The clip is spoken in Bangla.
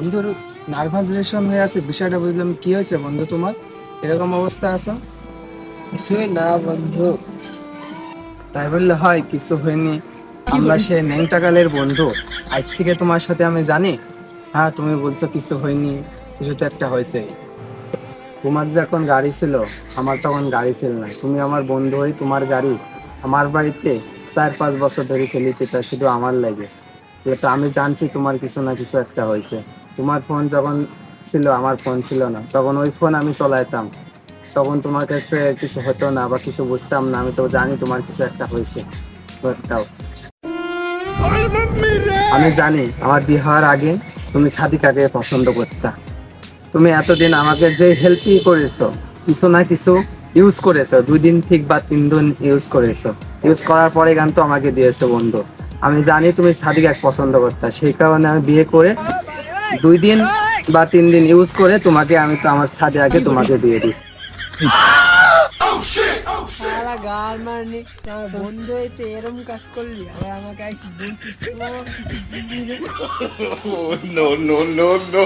বন্ধুর নার্ভাসেশন হয়ে আছে, বিষয়টা বুঝলাম। কি হয়েছে বন্ধু তোমার, এরকম অবস্থা আছো? কিছুই না বন্ধু। তাই বললে হয়? কিছু হয়নি? আমরা সে নেংটাকালের বন্ধু। আজ থেকে তোমার সাথে আমি জানি। হ্যাঁ, তুমি বলছো কিছু হয়নি, কিছু তো একটা হয়েছে। তোমার যে এখন গাড়ি ছিল, আমার তখন গাড়ি ছিল না। তুমি আমার বন্ধু হই, তোমার গাড়ি আমার বাড়িতে 4-5 বছর ধরে ফেলিতে, তা শুধু আমার লাগে। তো আমি জানছি তোমার কিছু না কিছু একটা হয়েছে। তোমার ফোন যখন ছিল, আমার ফোন ছিল না, তখন ওই ফোন আমি চলাইতাম। তখন তোমার কাছে কিছু হতো না বা কিছু বুঝতাম না। আমি তো জানি তোমার কিছু একটা হয়েছে। বুঝতাও, আমি জানি আমার বিয়ে হওয়ার আগে তুমি সাদিকাকে পছন্দ করতা। তুমি এতদিন আমাকে যে হেল্পই করেছো, কিছু না কিছু ইউজ করেছো, 2 দিন ঠিক বা 3 দিন ইউজ করেছো। ইউজ করার পরে গান তো আমাকে দিয়েছো বন্ধু। আমি জানি তুমি সাদিকাকে পছন্দ করতা, সেই কারণে আমি বিয়ে করে 2 দিন বা 3 দিন ইউজ করে তোমাকে, আমি তো আমার সাদিয়াকে তোমাকে দিয়ে দিচ্ছি। শালা গাল মারনি, আমার বন্ধু হয়ে তো এরম কাজ করলি, আবার আমাকে আইসি বলছিস No, no, no, no.